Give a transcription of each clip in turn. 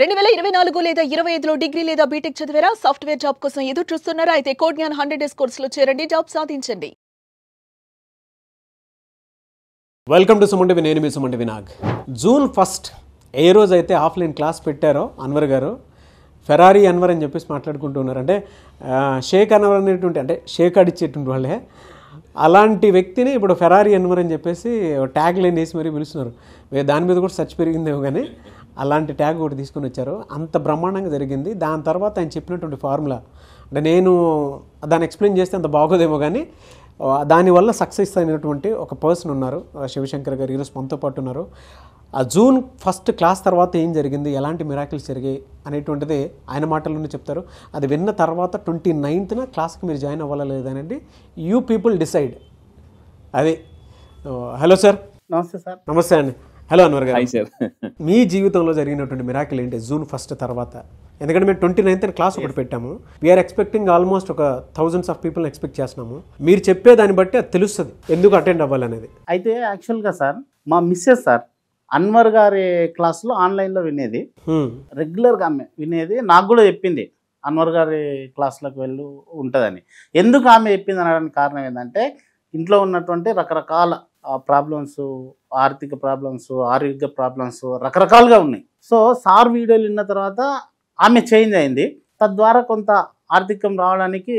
2024 లేదా 25లో డిగ్రీ లేదా బీటెక్ చదివారా? సాఫ్ట్వేర్ జాబ్ కోసం ఎదురు చూస్తున్నారా? అయితే కోడ్ జ్ఞాన్ 100 డేస్ కోర్సులో చేరండి, జాబ్ సాధించండి. వెల్కమ్ టు సుమంటి నేను మీ సుమంటి వినాగ్. జూన్ 1 ఏ రోజు అయితే ఆఫ్లైన్ క్లాస్ పెట్టారో అన్వర్ గారు, ఫెరారీ అన్వర్ అని చెప్పేసి మాట్లాడుకుంటున్నారు. అంటే షేక్ అన్వర్ అనేటువంటి, అంటే షేక్ అడిచేటువంటి వాళ్ళే, అలాంటి వ్యక్తిని ఇప్పుడు ఫెరారీ అన్వర్ అని చెప్పేసి ట్యాగ్ లైన్ వేసి మరీ పిలుస్తున్నారు. దాని మీద కూడా సెర్చ్ పెరిగిందేమో, కానీ అలాంటి ట్యాగ్ ఒకటి తీసుకొని వచ్చారు. అంత బ్రహ్మాండంగా జరిగింది. దాని తర్వాత ఆయన చెప్పినటువంటి ఫార్ములా, అంటే నేను దాన్ని ఎక్స్ప్లెయిన్ చేస్తే అంత బాగోదేమో, కానీ దానివల్ల సక్సెస్ అయినటువంటి ఒక పర్సన్ ఉన్నారు, శివశంకర్ గారు. ఈరోజు మనతో పాటు ఉన్నారు. ఆ జూన్ 1 క్లాస్ తర్వాత ఏం జరిగింది, ఎలాంటి మిరాకిల్స్ జరిగాయి అనేటువంటిది ఆయన మాటల్లోనే చెప్తారు. అది విన్న తర్వాత 29th క్లాస్కి మీరు జాయిన్ అవ్వాలా లేదనండి, యూ పీపుల్ డిసైడ్. అది. Hello sir. నమస్తే సార్. నమస్తే అండి. హలో అన్వర్ గారు. Hi sir. మీ జీవితంలో జరిగినటువంటి మిరాకిల్ ఏంటి జూన్ 1 తర్వాత? ఎందుకంటే మేము 29th క్లాస్ ఒకటి పెట్టాము. వీఆర్ ఎక్స్పెక్టింగ్ ఆల్మోస్ట్ ఒక thousands ఆఫ్ పీపుల్ని ఎక్స్పెక్ట్ చేస్తున్నాము. మీరు చెప్పే దాన్ని బట్టి అది తెలుస్తుంది ఎందుకు అటెండ్ అవ్వాలనేది. అయితే యాక్చువల్గా సార్, మా మిస్సెస్ సార్ అన్వర్ గారి క్లాస్లో ఆన్లైన్లో వినేది, రెగ్యులర్గా ఆమె వినేది. నాకు కూడా చెప్పింది అన్వర్ గారి క్లాస్లోకి వెళ్ళి ఉంటుందని. ఎందుకు ఆమె చెప్పింది అనడానికి కారణం ఏంటంటే, ఇంట్లో ఉన్నటువంటి రకరకాల ప్రాబ్లమ్స్, ఆర్థిక ప్రాబ్లమ్స్, ఆరోగ్య ప్రాబ్లమ్స్ రకరకాలుగా ఉన్నాయి. సో సార్ వీడియోలు విన్న తర్వాత ఆమె చేంజ్ అయింది. తద్వారా కొంత ఆర్థికం రావడానికి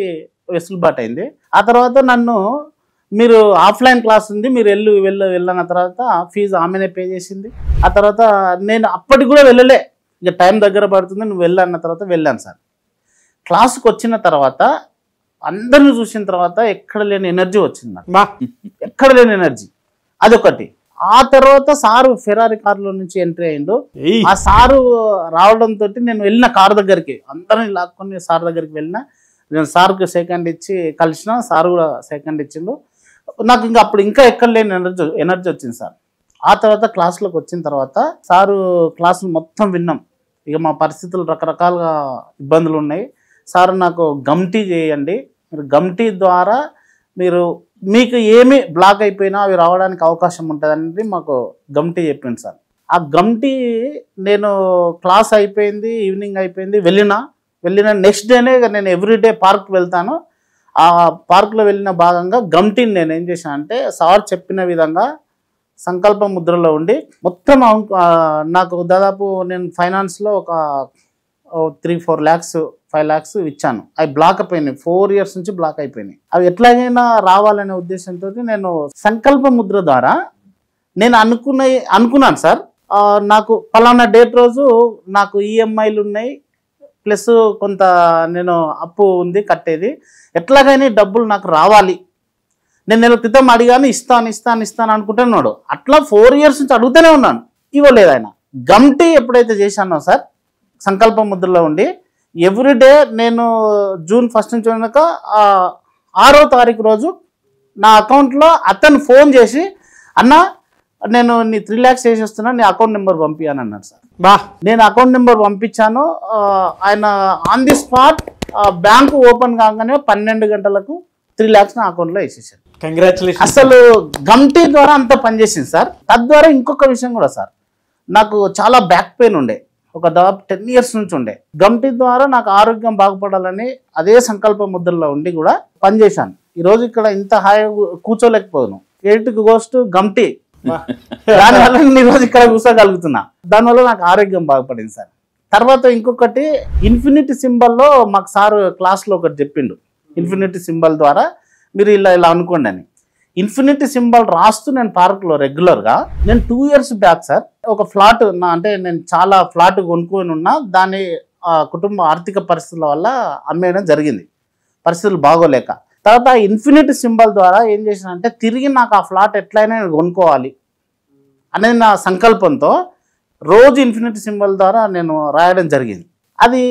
వెసులుబాటు అయింది. ఆ తర్వాత నన్ను, మీరు ఆఫ్లైన్ క్లాస్ ఉంది, మీరు వెళ్ళన్న తర్వాత ఫీజు ఆమెనే పే చేసింది. ఆ తర్వాత నేను అప్పటికి కూడా వెళ్ళలే, ఇక టైం దగ్గర పడుతుంది, నువ్వు వెళ్ళన్న తర్వాత వెళ్ళాను సార్. క్లాసుకు వచ్చిన తర్వాత అందరిని చూసిన తర్వాత ఎక్కడ లేని ఎనర్జీ వచ్చింది నాకు, ఎక్కడ లేని ఎనర్జీ. అదొకటి. ఆ తర్వాత సారు ఫెరారీ కారులో నుంచి ఎంట్రీ అయ్యిండు. ఆ సారు రావడంతో నేను వెళ్ళిన కారు దగ్గరికి, అందరిని లాక్కొని సార్ దగ్గరికి వెళ్ళిన. నేను సార్కి సెకండ్ ఇచ్చి కలిసిన, సార్ కూడా సెకండ్ ఇచ్చిండు. నాకు ఇంకా అప్పుడు ఇంకా ఎక్కడ లేని ఎనర్జీ వచ్చింది సార్. ఆ తర్వాత క్లాస్లోకి వచ్చిన తర్వాత సారు క్లాసులు మొత్తం విన్నాం. ఇక మా పరిస్థితులు రకరకాలుగా ఇబ్బందులు ఉన్నాయి. సార్ నాకు గమ్టీ చేయండి, మీరు గమ్టీ ద్వారా మీకు ఏమి బ్లాక్ అయిపోయినా అవి రావడానికి అవకాశం ఉంటుంది అనేది మాకు గమ్టీ చెప్పింది సార్. ఆ గమ్టీ నేను క్లాస్ అయిపోయింది, ఈవినింగ్ అయిపోయింది, వెళ్ళిన నెక్స్ట్ డేనే నేను ఎవ్రీడే పార్క్ వెళ్తాను. ఆ పార్క్లో వెళ్ళిన భాగంగా గమ్టీని నేను ఏం చేశాను అంటే, సార్ చెప్పిన విధంగా సంకల్ప ముద్రలో ఉండి మొత్తం నాకు దాదాపు నేను ఫైనాన్స్లో ఒక 3-4 lakhs 5 lakhs ఇచ్చాను. అవి బ్లాక్ అయిపోయినాయి, 4 years నుంచి బ్లాక్ అయిపోయినాయి. అవి ఎట్లాగైనా రావాలనే ఉద్దేశంతో నేను సంకల్ప ముద్ర ద్వారా నేను అనుకున్నాను సార్, నాకు పలానా డేట్ రోజు నాకు ఈఎంఐలు ఉన్నాయి, ప్లస్ కొంత నేను అప్పు ఉంది కట్టేది, ఎట్లాగైనా డబ్బులు నాకు రావాలి. నేను నెల క్రితం అడిగాను, ఇస్తాను అనుకుంటున్నాడు. అట్లా 4 years నుంచి అడుగుతూనే ఉన్నాను, ఇవ్వలేదు ఆయన. గమ్టీ ఎప్పుడైతే చేశానో సార్, సంకల్ప ముద్రలో ఉండి ఎవ్రీడే నేను జూన్ 1 నుంచి కనుక 6వ తారీఖు రోజు నా అకౌంట్లో అతను ఫోన్ చేసి, అన్న నేను నీ 3 lakhs చేసేస్తున్నా, నీ అకౌంట్ నెంబర్ పంపి అని అన్నాడు సార్. నేను అకౌంట్ నెంబర్ పంపించాను. ఆయన on the spot bank open కాగానే 12 గంటలకు 3 lakhs నా అకౌంట్లో వేసేసారు. కంగ్రాచులేషన్. అసలు గమ్టీ ద్వారా అంత పనిచేసింది సార్. తద్వారా ఇంకొక విషయం కూడా సార్, నాకు చాలా బ్యాక్ పెయిన్ ఉండే, ఒక దాదాపు 10 years నుంచి ఉండే. గమ్టీ ద్వారా నాకు ఆరోగ్యం బాగుపడాలని అదే సంకల్ప ముద్రలో ఉండి కూడా పనిచేశాను. ఈరోజు ఇక్కడ ఇంత హాయిగా కూర్చోలేకపోయాను. క్రెడిట్ గోస్ టు గమ్టీ. దానివల్ల నేను ఈరోజు ఇక్కడ కూర్చోగలుగుతున్నా. దానివల్ల నాకు ఆరోగ్యం బాగుపడింది సార్. తర్వాత ఇంకొకటి, ఇన్ఫినిటీ సింబల్లో మాకు సార్ క్లాస్లో ఒకటి చెప్పిండు. ఇన్ఫినిటీ సింబల్ ద్వారా మీరు ఇలా అనుకోండి అని. ఇన్ఫినిటీ సింబల్ రాస్తూ నేను పార్క్లో రెగ్యులర్గా, నేను 2 years బ్యాక్ సార్ ఒక ఫ్లాట్, అంటే నేను చాలా ఫ్లాట్ కొనుక్కొని ఉన్నా, దాని కుటుంబ ఆర్థిక పరిస్థితుల వల్ల అమ్మేయడం జరిగింది, పరిస్థితులు బాగోలేక. తర్వాత ఇన్ఫినిటీ సింబల్ ద్వారా ఏం చేశానంటే, తిరిగి నాకు ఆ ఫ్లాట్ ఎట్లయినా నేను కొనుక్కోవాలి అనేది నా సంకల్పంతో రోజు ఇన్ఫినిటీ సింబల్ ద్వారా నేను రాయడం జరిగింది. అది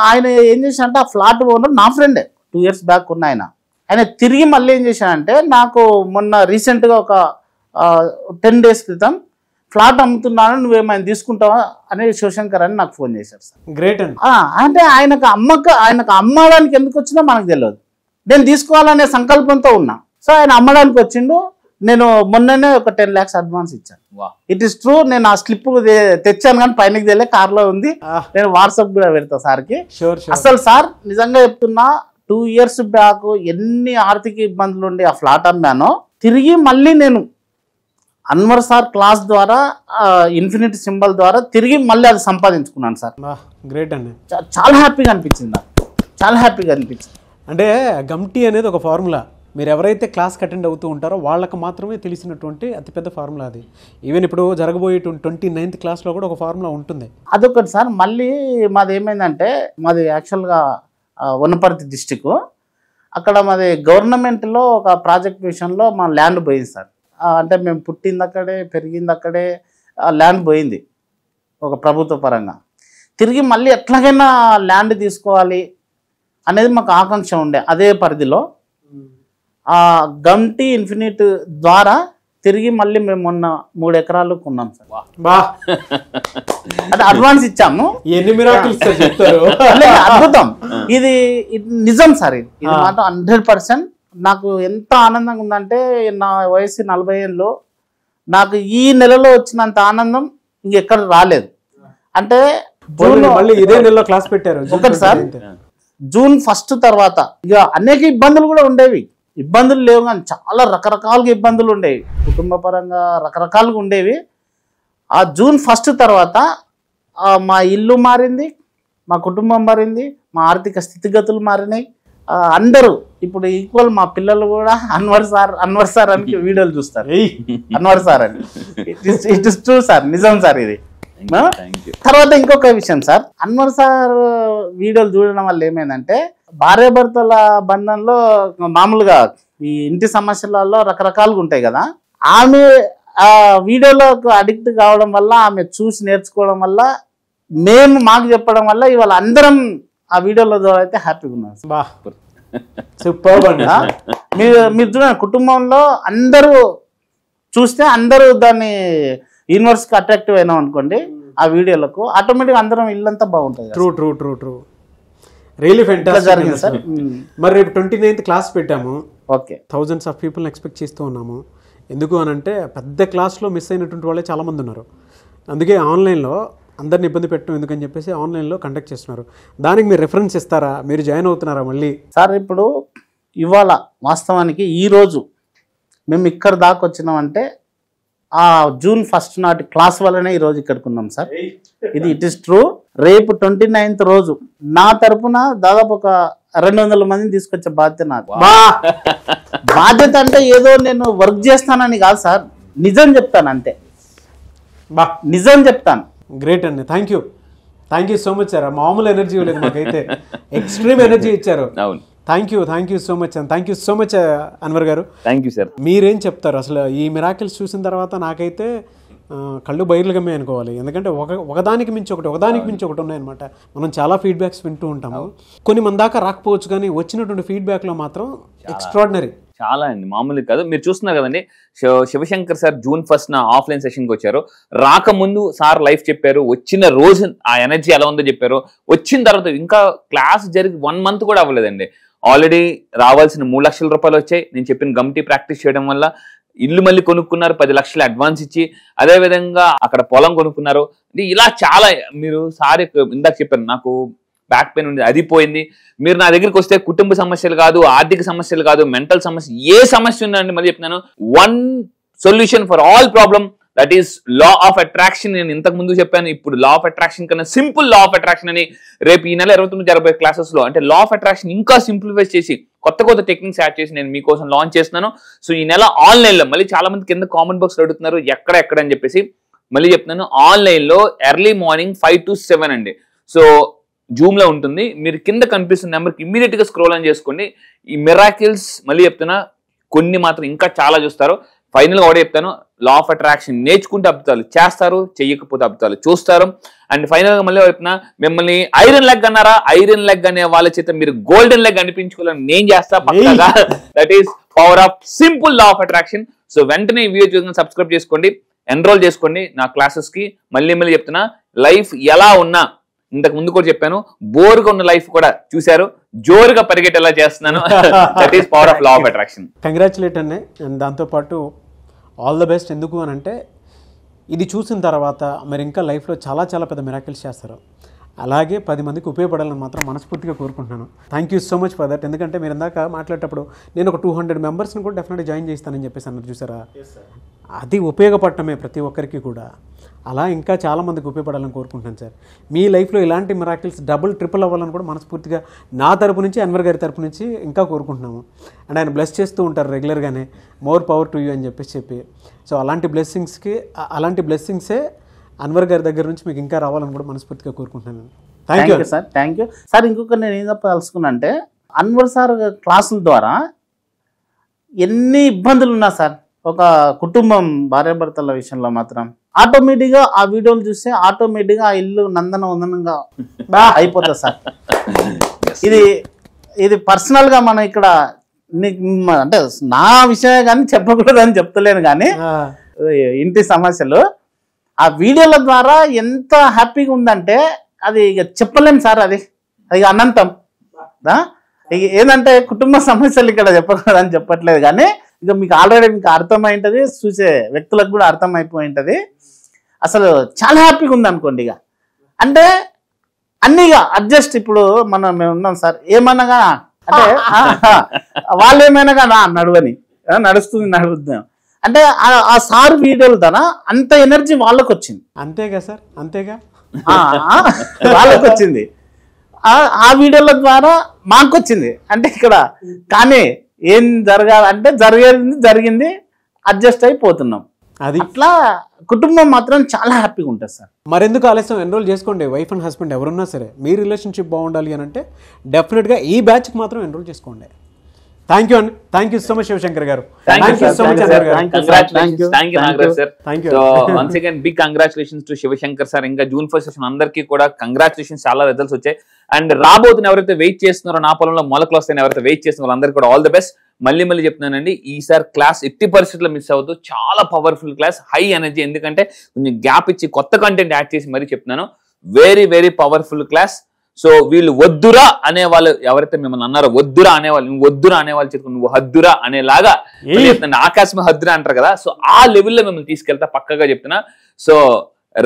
ఆయన ఏం చేశానంటే, ఆ ఫ్లాట్ ఓనర్ నా ఫ్రెండే, 2 years బ్యాక్ ఉన్న ఆయన తిరిగి మళ్ళీ ఏం చేశానంటే, నాకు మొన్న రీసెంట్గా ఒక 10 days క్రితం ఫ్లాట్ అమ్ముతున్నాను, నువ్వేమైనా తీసుకుంటావా అని శివశంకర్ అని నాకు ఫోన్ చేశారు సార్. గ్రేట్ అండి. అంటే ఆయనకు అమ్మడానికి ఎందుకు వచ్చిందో మనకు తెలియదు, నేను తీసుకోవాలనే సంకల్పంతో ఉన్నా. సో ఆయన అమ్మడానికి వచ్చిండు. నేను మొన్ననే ఒక 10 lakhs అడ్వాన్స్ ఇచ్చాను. It is true. నేను ఆ స్లిప్ తెచ్చాను కానీ పైనకి తెలియ కార్లో ఉంది. నేను వాట్సాప్ కూడా పెడతా సార్కి. అసలు సార్ నిజంగా చెప్తున్నా 2 years బ్యాక్ ఎన్ని ఆర్థిక ఇబ్బందులు ఉండి ఆ ఫ్లాట్ అమ్మానో తిరిగి మళ్ళీ నేను అన్వర్ సార్ క్లాస్ ద్వారా ఇన్ఫినిటీ సింబల్ ద్వారా తిరిగి మళ్ళీ అది సంపాదించుకున్నాను సార్. గ్రేట్ అండి. చాలా హ్యాపీగా అనిపించింది నాకు, చాలా హ్యాపీగా అనిపించింది. అంటే గమ్టీ అనేది ఒక ఫార్ములా. మీరు ఎవరైతే క్లాస్కి అటెండ్ అవుతూ ఉంటారో వాళ్ళకి మాత్రమే తెలిసినటువంటి అతిపెద్ద ఫార్ములా అది. ఈవెన్ ఇప్పుడు జరగబోయే 29th క్లాస్లో కూడా ఒక ఫార్ములా ఉంటుంది. అదొకటి సార్. మళ్ళీ మాది ఏమైందంటే మాది యాక్చువల్గా వనపర్తి డిస్టిక్. అక్కడ మాది గవర్నమెంట్లో ఒక ప్రాజెక్ట్ విషయంలో మా ల్యాండ్ పోయింది సార్. అంటే మేము పుట్టింది అక్కడే, పెరిగింది అక్కడే, ల్యాండ్ పోయింది ఒక ప్రభుత్వ పరంగా. తిరిగి మళ్ళీ ఎట్లాగైనా ల్యాండ్ తీసుకోవాలి అనేది మాకు ఆకాంక్ష ఉండే. అదే పరిధిలో ఆ గమ్టీ ఇన్ఫినిట్ ద్వారా తిరిగి మళ్ళీ మేము మొన్న 3 ఎకరాలు కొన్నాం సార్. అంటే అడ్వాన్స్ ఇచ్చాము. అద్భుతం. ఇది నిజం సార్. ఇది మాట 100%. నాకు ఎంత ఆనందంగా ఉందంటే నా వయసు 40 ఏళ్ళు, నాకు ఈ నెలలో వచ్చినంత ఆనందం ఇంకెక్కడ రాలేదు. అంటే ఇదే నెలలో క్లాస్ పెట్టారు ఒకటి సార్. June 1 తర్వాత ఇక అనేక ఇబ్బందులు కూడా ఉండేవి. ఇబ్బందులు లేవు కానీ చాలా రకరకాలుగా ఇబ్బందులు ఉండేవి, కుటుంబ పరంగా రకరకాలుగా ఉండేవి. ఆ June 1 తర్వాత మా ఇల్లు మారింది, మా కుటుంబం మారింది, మా ఆర్థిక స్థితిగతులు మారినాయి. అందరూ ఇప్పుడు ఈక్వల్ మా పిల్లలు కూడా అన్వర్ సార్ అని వీడియోలు చూస్తారు. అన్వర్ సార్ అని. ఇట్ ఇస్ ట్రూ సార్, నిజం సార్ ఇది. తర్వాత ఇంకొక విషయం సార్, అన్వర్ సార్ వీడియోలు చూడడం వల్ల ఏమైందంటే భార్యాభర్తల బంధంలో మామూలుగా ఈ ఇంటి సమస్యలలో రకరకాలుగా ఉంటాయి కదా. ఆమె ఆ వీడియోలకు అడిక్ట్ కావడం వల్ల, ఆమె చూసి నేర్చుకోవడం వల్ల, మేము మాకు చెప్పడం వల్ల ఇవాళ అందరం ఆ వీడియోల ద్వారా అయితే హ్యాపీగా ఉన్నాం. మీరు చూడండి, కుటుంబంలో అందరూ చూస్తే అందరూ దాన్ని యూనివర్స్కి అట్రాక్టివ్ అయినాం అనుకోండి ఆ వీడియోలకు, ఆటోమేటిక్గా అందరం ఇల్లంతా బాగుంటుంది. True true true true really fantastic sir. మరి రేపు 29th క్లాస్ పెట్టాము. ఓకే, thousands ఆఫ్ పీపుల్ని ఎక్స్పెక్ట్ చేస్తూ ఉన్నాము. ఎందుకు అని అంటే పెద్ద క్లాస్లో మిస్ అయినటువంటి వాళ్ళే చాలామంది ఉన్నారు. అందుకే ఆన్లైన్లో అందరిని ఇబ్బంది పెట్టడం ఎందుకని చెప్పేసి ఆన్లైన్లో కండక్ట్ చేస్తున్నారు. దానికి మీరు రెఫరెన్స్ ఇస్తారా? మీరు జాయిన్ అవుతున్నారా మళ్ళీ? సార్ ఇప్పుడు ఇవాళ వాస్తవానికి ఈరోజు మేము ఇక్కడ దాకా వచ్చినామంటే ఆ June 1 నాటి క్లాస్ వల్లనే ఈరోజు ఇక్కడికి ఉన్నాం సార్. ఇది ఇట్ ఈస్ ట్రూ. రేపు 29th రోజు నా తరపున దాదాపు ఒక 200 మందిని తీసుకొచ్చే బాధ్యత నాది. బాధ్యత అంటే ఏదో నేను వర్క్ చేస్తానని కాదు సార్, నిజం చెప్తాను అంతే. నిజం చెప్తాను. గ్రేట్ అండి, thank you so much sir. మామూలు ఎనర్జీ లేదు మాకైతే, ఎక్స్ట్రీమ్ ఎనర్జీ ఇచ్చారు. Thank you so much and thank you so much Anwar గారు. Thank you sir. మీరేం చెప్తారు అసలు ఈ మిరాకిల్స్ చూసిన తర్వాత? నాకైతే కళ్ళు బయర్లు గమ్మే అనుకోవాలి. ఎందుకంటే ఒకదానికి మించి ఒకటి ఉన్నాయన్నమాట. మనం చాలా ఫీడ్బ్యాక్స్ వింటూ ఉంటాము. కొన్ని మన దాకా రాకపోవచ్చు కానీ వచ్చినటువంటి ఫీడ్బ్యాక్లో మాత్రం ఎక్స్ట్రాడినరీ. చాలా అండి, మామూలు కాదు. మీరు చూస్తున్నారు కదండి, శివశంకర్ సార్ June 1 ఆఫ్లైన్ సెషన్కి వచ్చారు. రాకముందు సార్ లైఫ్ చెప్పారు, వచ్చిన రోజు ఆ ఎనర్జీ ఎలా ఉందో చెప్పారు. వచ్చిన తర్వాత ఇంకా క్లాస్ జరిగి 1 month కూడా అవ్వలేదండి, ఆల్రెడీ రావాల్సిన 3 లక్షల రూపాయలు వచ్చాయి. నేను చెప్పిన గమ్టీ ప్రాక్టీస్ చేయడం వల్ల ఇల్లు మళ్ళీ కొనుక్కున్నారు, 10 లక్షలు అడ్వాన్స్ ఇచ్చి. అదే విధంగా అక్కడ పొలం కొనుక్కున్నారు. ఇలా చాలా మీరు సార్ ఇందాక చెప్పారు, నాకు బ్యాక్ పెయిన్ ఉంది, అది పోయింది. మీరు నా దగ్గరికి వస్తే కుటుంబ సమస్యలు కాదు, ఆర్థిక సమస్యలు కాదు, మెంటల్ సమస్య, ఏ సమస్య ఉందండి మళ్ళీ చెప్తున్నాను, 1 solution for all problem, that is law of attraction. నేను ఇంతకు ముందు చెప్పాను, ఇప్పుడు లా ఆఫ్ అట్రాక్షన్ కన్నా సింపుల్ లా ఆఫ్ అట్రాక్షన్ అని రేపు ఈ నెల 29 జరగబోయే క్లాసెస్ లో, అంటే లా ఆఫ్ అట్రాక్షన్ ఇంకా సింప్లిఫై చేసి కొత్త టెక్నిక్స్ యాడ్ చేసి నేను మీకోసం లాంచ్ చేస్తున్నాను. సో ఈ నెల ఆన్లైన్ లో మళ్ళీ చాలా మంది కింద కామెంట్ బాక్స్ అడుగుతున్నారు ఎక్కడ అని చెప్పేసి, మళ్ళీ చెప్తున్నాను, ఆన్లైన్ లో ఎర్లీ మార్నింగ్ 5 to 7 అండి. సో జూమ్ లో ఉంటుంది. మీరు కింద కనిపిస్తున్న నెంబర్కి ఇమ్మీడియట్ గా స్క్రోల్ ఆన్ చేసుకోండి. ఈ మిరాకిల్స్ మళ్ళీ చెప్తున్నా, కొన్ని మాత్రం ఇంకా చాలా చూస్తారు. ఫైనల్ గా కూడా చెప్తాను, లా ఆఫ్ అట్రాక్షన్ నేర్చుకుంటే అద్భుతాలు చేస్తారు, చెయ్యకపోతే అద్భుతాలు చూస్తారు. అండ్ ఫైనల్ గా మళ్ళీ చెప్తున్నా, మిమ్మల్ని ఐరన్ లెగ్ అన్నారా, ఐరన్ లెగ్ అనే వాళ్ళ చేత మీరు గోల్డెన్ లెగ్ అనిపించుకోవాలని నేను చేస్తా పక్కాగా. That is power of simple law of attraction. So వెంటనే ఈ వీడియో చూసి సబ్స్క్రైబ్ చేసుకోండి, ఎన్రోల్ చేసుకోండి నా క్లాసెస్ కి. మళ్ళీ చెప్తున్నా, లైఫ్ ఎలా ఉన్నా, ఇంతకు ముందు కూడా చెప్పాను, బోర్గా ఉన్న లైఫ్ కూడా చూశారు, జోరుగా పరిగెట్టేలా చేస్తున్నాను. That is power of law of attraction. Congratulate అండి. అండ్ దాంతోపాటు ఆల్ ద బెస్ట్. ఎందుకు అని అంటే ఇది చూసిన తర్వాత మీరు ఇంకా లైఫ్లో చాలా చాలా పెద్ద మిరాకిల్స్ చేస్తారు. అలాగే 10 మందికి ఉపయోగపడాలని మాత్రం మనస్ఫూర్తిగా కోరుకుంటున్నాను. Thank you so much for that. ఎందుకంటే మీరు ఇందాక మాట్లాడేటప్పుడు నేను ఒక 200 మెంబర్స్ని కూడా డెఫినెట్గా జాయిన్ చేస్తానని చెప్పేసి అన్నారు చూసారా, అది ఉపయోగపడటమే ప్రతి ఒక్కరికి కూడా. అలా ఇంకా చాలామందికి ఉపయోగపడాలని కోరుకుంటున్నాను సార్. మీ లైఫ్లో ఇలాంటి మిరాకిల్స్ డబుల్ ట్రిపుల్ అవ్వాలని కూడా మనస్ఫూర్తిగా నా తరపు నుంచి, అన్వర్ గారి తరపు నుంచి ఇంకా కోరుకుంటున్నాము. అండ్ ఆయన బ్లెస్ చేస్తూ ఉంటారు రెగ్యులర్గానే, మోర్ పవర్ టు యూ అని చెప్పి. సో అలాంటి బ్లెస్సింగ్సే అన్వర్ గారి దగ్గర నుంచి మీకు ఇంకా రావాలని కూడా మనస్ఫూర్తిగా కోరుకుంటున్నాను. Thank you sir. Thank you sir. ఇంకొక నేను ఏం చెప్పదలుచుకున్నా అంటే, అన్వర్ సార్ క్లాసుల ద్వారా ఎన్ని ఇబ్బందులు ఉన్నా సార్, ఒక కుటుంబం భార్యాభర్తల విషయంలో మాత్రం ఆటోమేటిక్గా ఆ వీడియోలు చూస్తే ఆటోమేటిక్గా ఆ ఇల్లు నందనంగా అయిపోతుంది సార్. ఇది పర్సనల్గా మనం ఇక్కడ అంటే నా విషయమే కానీ చెప్పకూడదని చెప్తలేను, కానీ ఇంటి సమస్యలు ఆ వీడియోల ద్వారా ఎంత హ్యాపీగా ఉందంటే అది ఇక చెప్పలేము సార్. అది అనంతం. ఏంటంటే కుటుంబ సమస్యలు ఇక్కడ చెప్పకూడదని చెప్పట్లేదు, కానీ ఇక మీకు ఆల్రెడీ మీకు అర్థమైంటది, చూసే వ్యక్తులకు కూడా అర్థమైపోయి ఉంటుంది. అసలు చాలా హ్యాపీగా ఉంది అనుకోండి. ఇక అంటే అన్నీగా అడ్జస్ట్. ఇప్పుడు మేము ఉన్నాం సార్, ఏమనగా అంటే వాళ్ళు ఏమైనాగా నడవని నడుద్దాం అంటే ఆ సార్ వీడియోల ద్వారా అంత ఎనర్జీ వాళ్ళకు వచ్చింది. అంతేగా సార్, అంతేగా వాళ్ళకు వచ్చింది. ఆ వీడియోల ద్వారా మాకు వచ్చింది. అంటే ఇక్కడ కానీ ఏం జరగాలంటే జరిగింది, అడ్జస్ట్ అయిపోతున్నాం. అది అట్లా కుటుంబం మాత్రం చాలా హ్యాపీగా ఉంటుంది సార్. మరెందుకు ఆలస్యం, ఎన్రోల్ చేసుకోండి. వైఫ్ అండ్ హస్బెండ్ ఎవరున్నా సరే మీ రిలేషన్షిప్ బాగుండాలి అని అంటే డెఫినెట్గా ఈ బ్యాచ్కి మాత్రం ఎన్రోల్ చేసుకోండి. థ్యాంక్ యూ అండి. Thank you so much Shivashankar గారు. Thank you so much Anwar గారు. Nagaraj sir. Thank you. So once again big congratulations to Shivashankar sir. ఇంకా June 1st సెషన్ అందరికీ కూడా కంగ్రాచులేషన్స్. చాలా రిజల్ట్స్ వచ్చాయి. అండ్ రాబోతున్న ఎవరైతే వెయిట్ చేస్తున్నారో, నా పొలంలో మొలకలు వస్తాయని ఎవరైతే వెయిట్ చేస్తున్నారో వాళ్ళందరికీ కూడా ఆల్ ది బెస్ట్. మళ్ళీ చెప్తున్నానండి, ఈసారి క్లాస్ ఎట్టి పరిస్థితుల్లో మిస్ అవ్వద్దు. చాలా పవర్ఫుల్ క్లాస్, హై ఎనర్జీ. ఎందుకంటే కొంచెం గ్యాప్ ఇచ్చి కొత్త కంటెంట్ యాడ్ చేసి మరీ చెప్తున్నాను. Very very powerful class. So వీళ్ళు వద్దురా అనే వాళ్ళు ఎవరైతే మిమ్మల్ని అన్నారో, వద్దురా అనేవాళ్ళు, నువ్వు వద్దురా అనేవాళ్ళు చెప్పు, నువ్వు హద్దురా అనేలాగా ఆకాశమే హద్దురా అంటారు కదా. సో ఆ లెవెల్లో మిమ్మల్ని తీసుకెళ్తా పక్కగా చెప్తున్నా. సో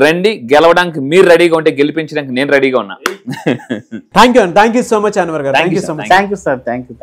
రండి, గెలవడానికి మీరు రెడీగా ఉంటే గెలిపించడానికి నేను రెడీగా ఉన్నా. Thank you so much Anwar గారు. Thank you so much. Thank you sir. Thank you.